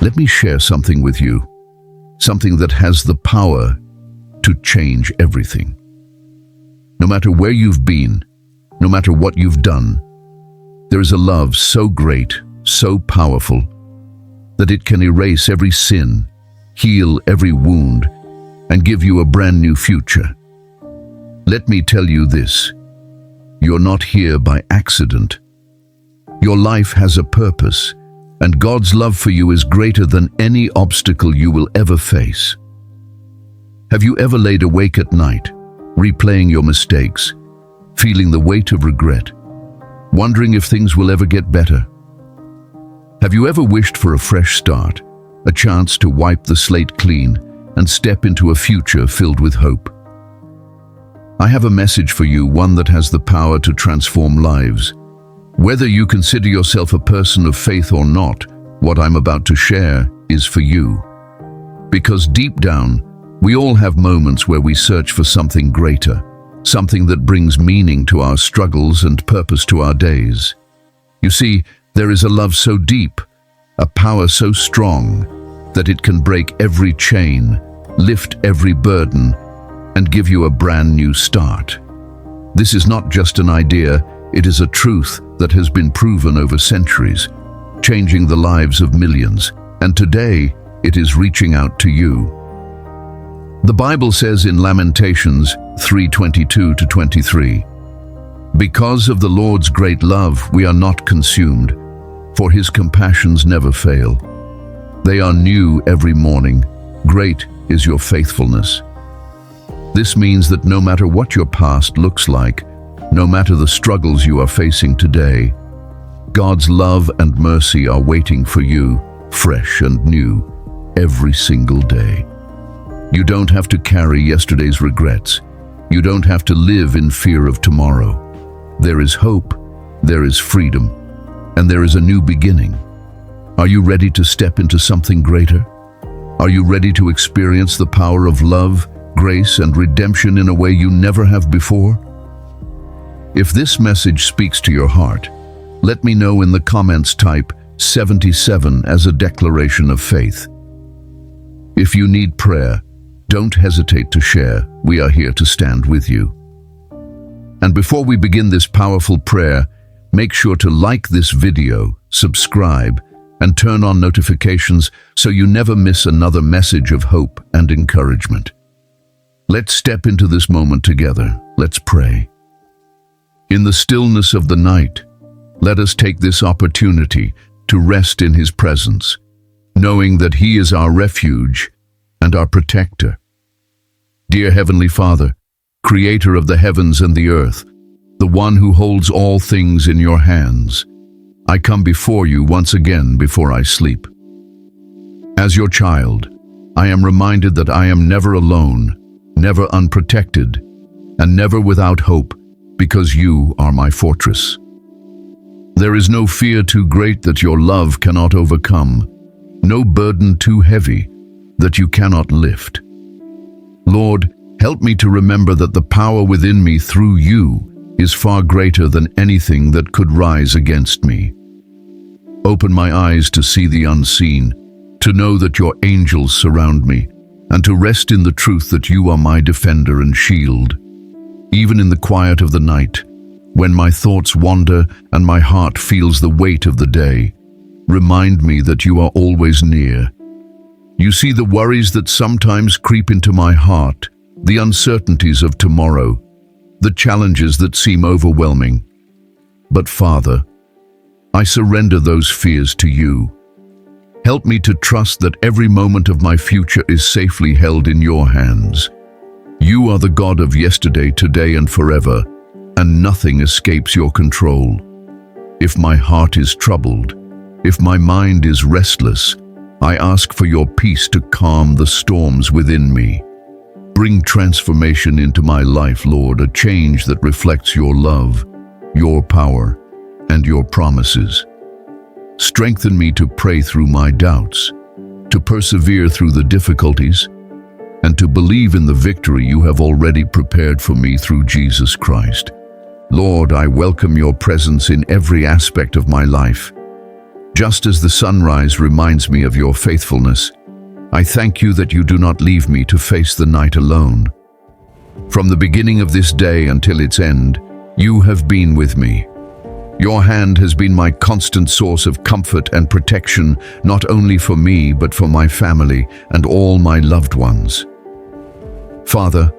Let me share something with you, something that has the power to change everything. No matter where you've been, no matter what you've done, there is a love so great, so powerful, that it can erase every sin, heal every wound, and give you a brand new future. Let me tell you this: you're not here by accident. Your life has a purpose, and God's love for you is greater than any obstacle you will ever face. Have you ever laid awake at night, replaying your mistakes, feeling the weight of regret, wondering if things will ever get better? Have you ever wished for a fresh start, a chance to wipe the slate clean and step into a future filled with hope? I have a message for you, one that has the power to transform lives. Whether you consider yourself a person of faith or not, what I'm about to share is for you. Because deep down, we all have moments where we search for something greater, something that brings meaning to our struggles and purpose to our days. You see, there is a love so deep, a power so strong, that it can break every chain, lift every burden, and give you a brand new start. This is not just an idea, it is a truth that has been proven over centuries, changing the lives of millions, and today it is reaching out to you. The Bible says in Lamentations 3:22-23, "Because of the Lord's great love we are not consumed, for his compassions never fail. They are new every morning. Great is your faithfulness." This means that no matter what your past looks like, no matter the struggles you are facing today, God's love and mercy are waiting for you, fresh and new, every single day. You don't have to carry yesterday's regrets. You don't have to live in fear of tomorrow. There is hope, there is freedom, and there is a new beginning. Are you ready to step into something greater? Are you ready to experience the power of love, grace, and redemption in a way you never have before? If this message speaks to your heart, let me know in the comments. Type 77 as a declaration of faith. If you need prayer, don't hesitate to share. We are here to stand with you. And before we begin this powerful prayer, make sure to like this video, subscribe, and turn on notifications so you never miss another message of hope and encouragement. Let's step into this moment together. Let's pray. In the stillness of the night, let us take this opportunity to rest in his presence, knowing that he is our refuge and our protector. Dear Heavenly Father, creator of the heavens and the earth, the one who holds all things in your hands, I come before you once again before I sleep. As your child, I am reminded that I am never alone, never unprotected, and never without hope, because you are my fortress. There is no fear too great that your love cannot overcome, no burden too heavy that you cannot lift. Lord, help me to remember that the power within me through you is far greater than anything that could rise against me. Open my eyes to see the unseen, to know that your angels surround me, and to rest in the truth that you are my defender and shield. Even in the quiet of the night, when my thoughts wander and my heart feels the weight of the day, remind me that you are always near. You see the worries that sometimes creep into my heart, the uncertainties of tomorrow, the challenges that seem overwhelming. But Father, I surrender those fears to you. Help me to trust that every moment of my future is safely held in your hands. You are the God of yesterday, today, and forever, and nothing escapes your control. If my heart is troubled, if my mind is restless, I ask for your peace to calm the storms within me. Bring transformation into my life, Lord, a change that reflects your love, your power, and your promises. Strengthen me to pray through my doubts, to persevere through the difficulties, and to believe in the victory you have already prepared for me through Jesus Christ. Lord, I welcome your presence in every aspect of my life. Just as the sunrise reminds me of your faithfulness, I thank you that you do not leave me to face the night alone. From the beginning of this day until its end, you have been with me. Your hand has been my constant source of comfort and protection, not only for me, but for my family and all my loved ones. Father,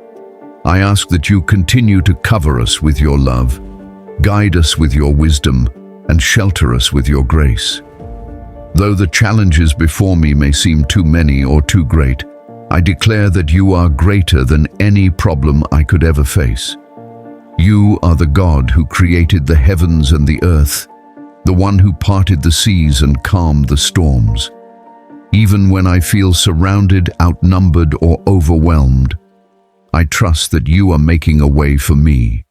I ask that you continue to cover us with your love, guide us with your wisdom, and shelter us with your grace. Though the challenges before me may seem too many or too great, I declare that you are greater than any problem I could ever face. You are the God who created the heavens and the earth, the one who parted the seas and calmed the storms. Even when I feel surrounded, outnumbered, or overwhelmed, I trust that you are making a way for me.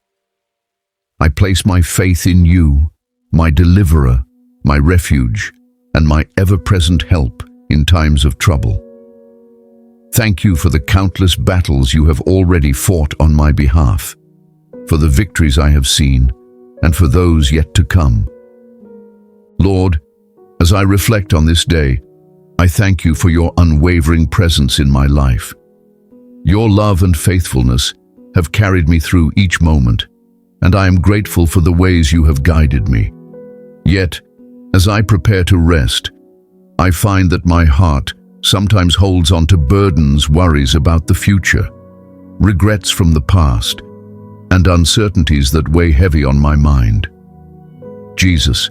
I place my faith in you, my deliverer, my refuge, and my ever-present help in times of trouble. Thank you for the countless battles you have already fought on my behalf, for the victories I have seen, and for those yet to come. Lord, as I reflect on this day, I thank you for your unwavering presence in my life. Your love and faithfulness have carried me through each moment, and I am grateful for the ways you have guided me. Yet, as I prepare to rest, I find that my heart sometimes holds on to burdens, worries about the future, regrets from the past, and uncertainties that weigh heavy on my mind. Jesus,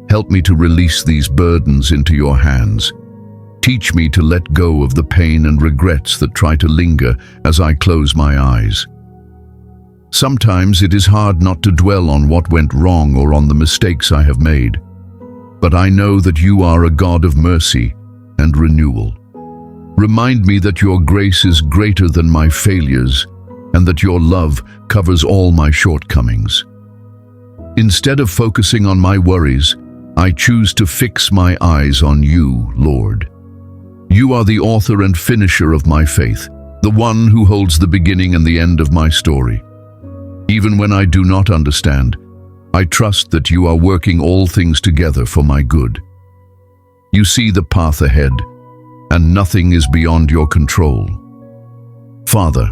help me to release these burdens into your hands. Teach me to let go of the pain and regrets that try to linger as I close my eyes. Sometimes it is hard not to dwell on what went wrong or on the mistakes I have made, but I know that you are a God of mercy and renewal. Remind me that your grace is greater than my failures and that your love covers all my shortcomings. Instead of focusing on my worries, I choose to fix my eyes on you, Lord. You are the author and finisher of my faith, the one who holds the beginning and the end of my story. Even when I do not understand, I trust that you are working all things together for my good. You see the path ahead, and nothing is beyond your control. Father,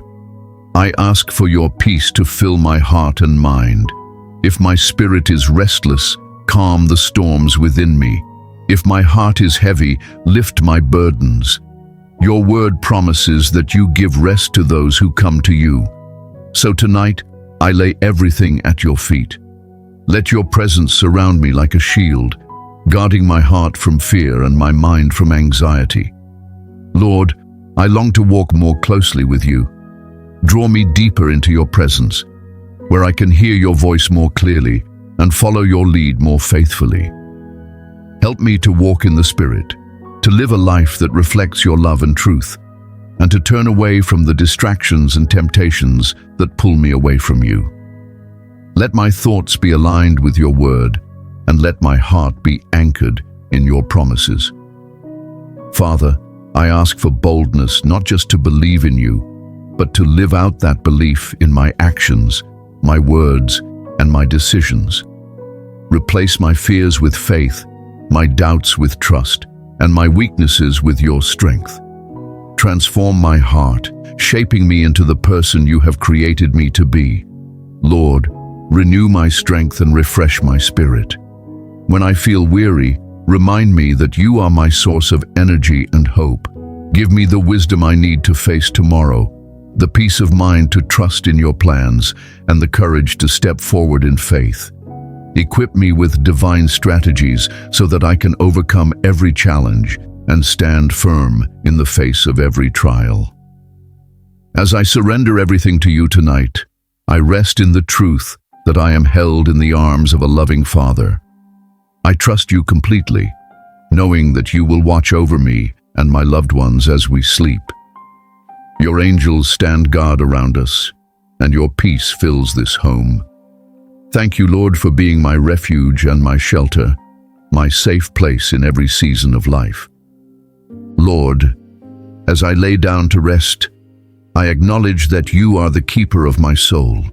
I ask for your peace to fill my heart and mind. If my spirit is restless, calm the storms within me. If my heart is heavy, lift my burdens. Your word promises that you give rest to those who come to you. So tonight, I lay everything at your feet. Let your presence surround me like a shield, guarding my heart from fear and my mind from anxiety. Lord, I long to walk more closely with you. Draw me deeper into your presence, where I can hear your voice more clearly and follow your lead more faithfully. Help me to walk in the Spirit, to live a life that reflects your love and truth, and to turn away from the distractions and temptations that pull me away from you. Let my thoughts be aligned with your word, and let my heart be anchored in your promises. Father, I ask for boldness not just to believe in you, but to live out that belief in my actions, my words, and my decisions. Replace my fears with faith, my doubts with trust, and my weaknesses with your strength. Transform my heart, shaping me into the person you have created me to be. Lord, renew my strength and refresh my spirit. When I feel weary, remind me that you are my source of energy and hope. Give me the wisdom I need to face tomorrow, the peace of mind to trust in your plans, and the courage to step forward in faith. Equip me with divine strategies so that I can overcome every challenge and stand firm in the face of every trial. As I surrender everything to you tonight, I rest in the truth that I am held in the arms of a loving Father. I trust you completely, knowing that you will watch over me and my loved ones as we sleep. Your angels stand guard around us, and your peace fills this home. Thank you, Lord, for being my refuge and my shelter, my safe place in every season of life. Lord, as I lay down to rest, I acknowledge that you are the keeper of my soul.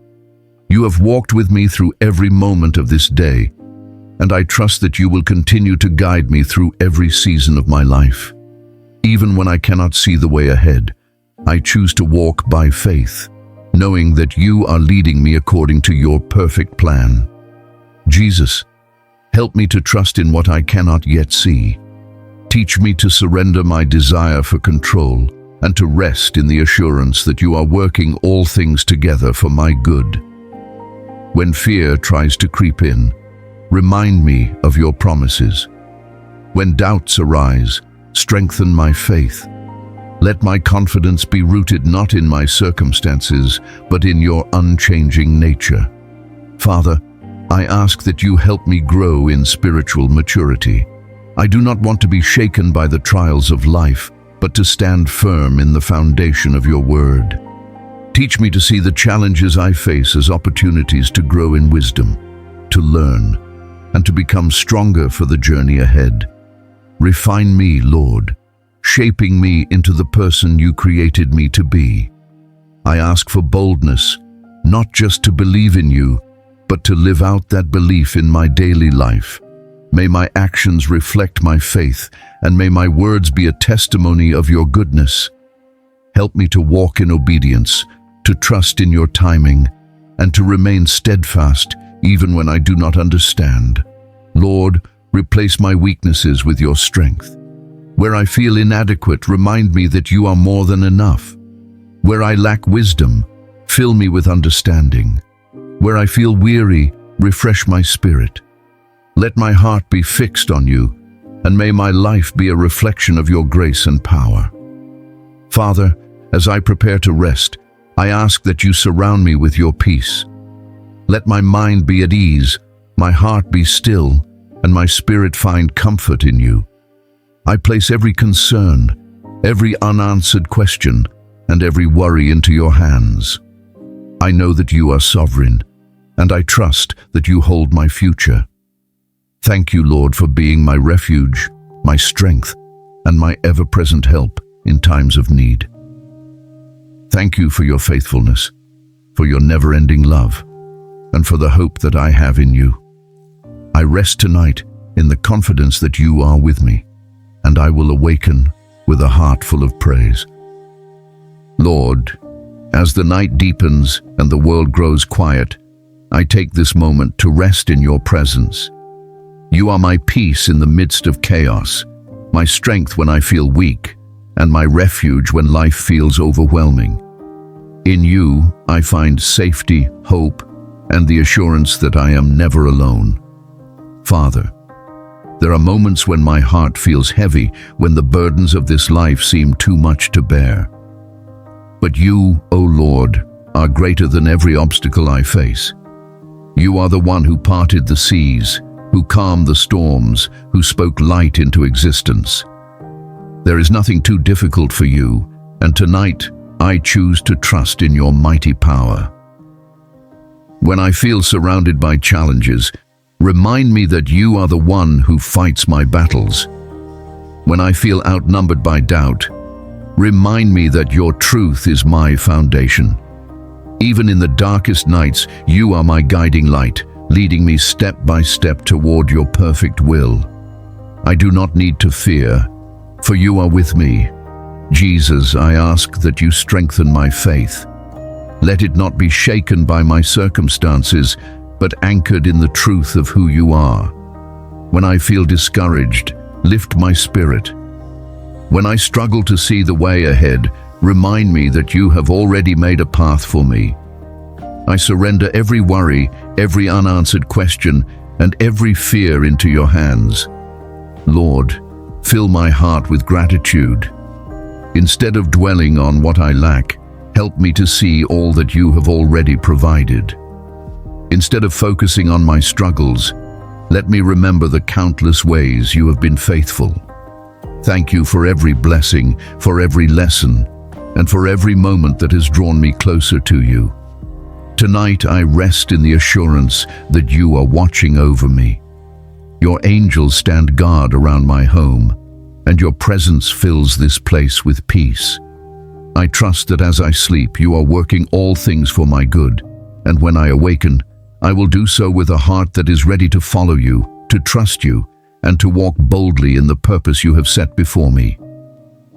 You have walked with me through every moment of this day, and I trust that you will continue to guide me through every season of my life. Even when I cannot see the way ahead, I choose to walk by faith, knowing that you are leading me according to your perfect plan. Jesus, help me to trust in what I cannot yet see. Teach me to surrender my desire for control and to rest in the assurance that you are working all things together for my good. When fear tries to creep in, remind me of your promises. When doubts arise, strengthen my faith. Let my confidence be rooted not in my circumstances, but in your unchanging nature. Father, I ask that you help me grow in spiritual maturity. I do not want to be shaken by the trials of life, but to stand firm in the foundation of your word. Teach me to see the challenges I face as opportunities to grow in wisdom, to learn, and to become stronger for the journey ahead. Refine me, Lord, shaping me into the person you created me to be. I ask for boldness, not just to believe in you, but to live out that belief in my daily life. May my actions reflect my faith, and may my words be a testimony of your goodness. Help me to walk in obedience, to trust in your timing, and to remain steadfast even when I do not understand. Lord, replace my weaknesses with your strength. Where I feel inadequate, remind me that you are more than enough. Where I lack wisdom, fill me with understanding. Where I feel weary, refresh my spirit. Let my heart be fixed on you, and may my life be a reflection of your grace and power. Father, as I prepare to rest, I ask that you surround me with your peace. Let my mind be at ease, my heart be still, and my spirit find comfort in you. I place every concern, every unanswered question, and every worry into your hands. I know that you are sovereign, and I trust that you hold my future. Thank you, Lord, for being my refuge, my strength, and my ever-present help in times of need. Thank you for your faithfulness, for your never-ending love, and for the hope that I have in you. I rest tonight in the confidence that you are with me, and I will awaken with a heart full of praise. Lord, as the night deepens and the world grows quiet, I take this moment to rest in your presence. You are my peace in the midst of chaos, my strength when I feel weak, and my refuge when life feels overwhelming. In you, I find safety, hope, and the assurance that I am never alone. Father, there are moments when my heart feels heavy, when the burdens of this life seem too much to bear. But you, O Lord, are greater than every obstacle I face. You are the one who parted the seas, who calmed the storms, who spoke light into existence. There is nothing too difficult for you, and tonight I choose to trust in your mighty power. When I feel surrounded by challenges, remind me that you are the one who fights my battles. When I feel outnumbered by doubt, remind me that your truth is my foundation. Even in the darkest nights, you are my guiding light, leading me step by step toward your perfect will. I do not need to fear, for you are with me. Jesus, I ask that you strengthen my faith. Let it not be shaken by my circumstances, but anchored in the truth of who you are. When I feel discouraged, lift my spirit. When I struggle to see the way ahead, remind me that you have already made a path for me. I surrender every worry, every unanswered question, and every fear into your hands. Lord, fill my heart with gratitude. Instead of dwelling on what I lack, help me to see all that you have already provided. Instead of focusing on my struggles, let me remember the countless ways you have been faithful. Thank you for every blessing, for every lesson, and for every moment that has drawn me closer to you. Tonight I rest in the assurance that you are watching over me. Your angels stand guard around my home, and your presence fills this place with peace. I trust that as I sleep, you are working all things for my good, and when I awaken, I will do so with a heart that is ready to follow you, to trust you, and to walk boldly in the purpose you have set before me.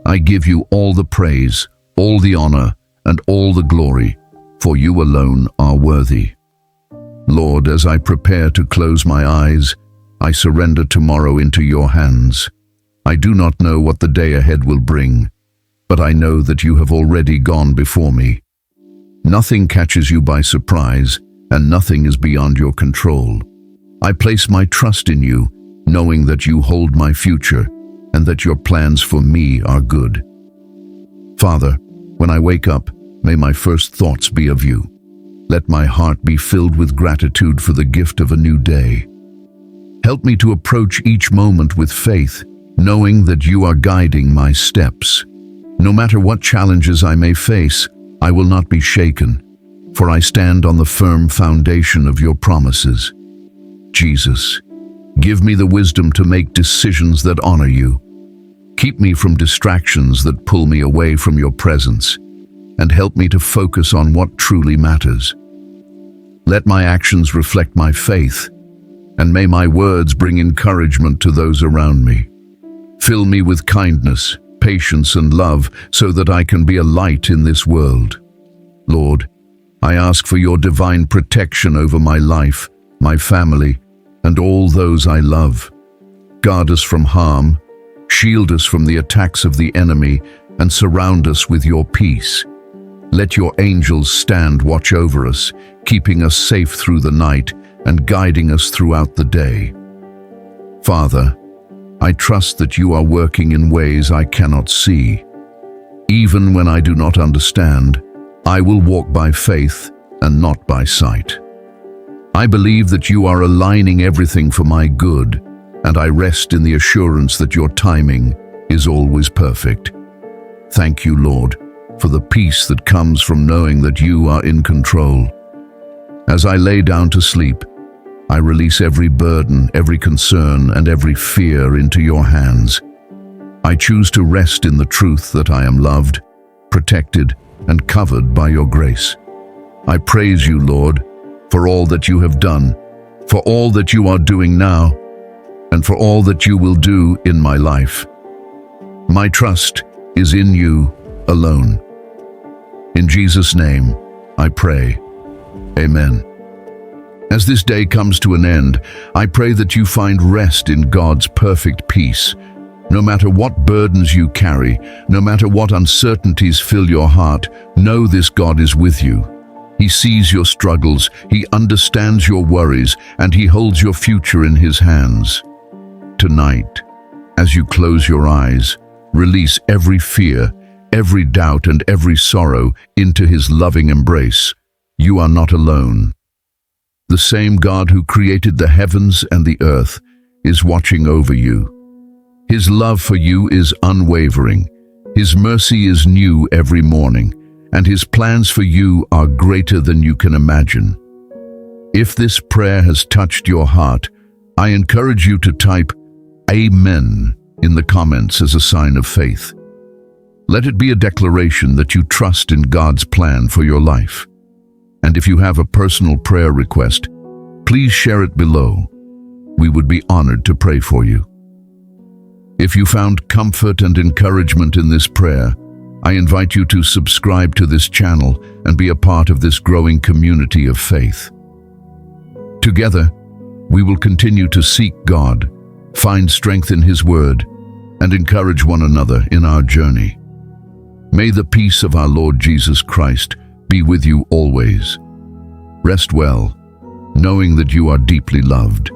I give you all the praise, all the honor, and all the glory, for you alone are worthy. Lord, as I prepare to close my eyes, I surrender tomorrow into your hands. I do not know what the day ahead will bring, but I know that you have already gone before me. Nothing catches you by surprise, and nothing is beyond your control. I place my trust in you, knowing that you hold my future, and that your plans for me are good. Father, when I wake up, may my first thoughts be of you. Let my heart be filled with gratitude for the gift of a new day. Help me to approach each moment with faith, knowing that you are guiding my steps. No matter what challenges I may face, I will not be shaken, for I stand on the firm foundation of your promises. Jesus, give me the wisdom to make decisions that honor you. Keep me from distractions that pull me away from your presence, and help me to focus on what truly matters. Let my actions reflect my faith, and may my words bring encouragement to those around me. Fill me with kindness, patience, and love so that I can be a light in this world. Lord, I ask for your divine protection over my life, my family, and all those I love. Guard us from harm, shield us from the attacks of the enemy, and surround us with your peace. Let your angels stand watch over us, keeping us safe through the night and guiding us throughout the day. Father, I trust that you are working in ways I cannot see. Even when I do not understand, I will walk by faith and not by sight. I believe that you are aligning everything for my good, and I rest in the assurance that your timing is always perfect. Thank you, Lord, for the peace that comes from knowing that you are in control. As I lay down to sleep, I release every burden, every concern, and every fear into your hands. I choose to rest in the truth that I am loved, protected, and covered by your grace. I praise you, Lord, for all that you have done, for all that you are doing now, and for all that you will do in my life. My trust is in you alone. In Jesus' name, I pray. Amen. As this day comes to an end, I pray that you find rest in God's perfect peace. No matter what burdens you carry, no matter what uncertainties fill your heart, know this God is with you. He sees your struggles, He understands your worries, and He holds your future in His hands. Tonight, as you close your eyes, release every fear, every doubt, and every sorrow into His loving embrace. You are not alone. The same God who created the heavens and the earth is watching over you. His love for you is unwavering. His mercy is new every morning, and His plans for you are greater than you can imagine. If this prayer has touched your heart, I encourage you to type Amen in the comments as a sign of faith. Let it be a declaration that you trust in God's plan for your life. And if you have a personal prayer request, please share it below. We would be honored to pray for you. If you found comfort and encouragement in this prayer, I invite you to subscribe to this channel and be a part of this growing community of faith. Together, we will continue to seek God, find strength in His Word, and encourage one another in our journey. May the peace of our Lord Jesus Christ be with you always. Rest well, knowing that you are deeply loved.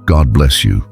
God bless you.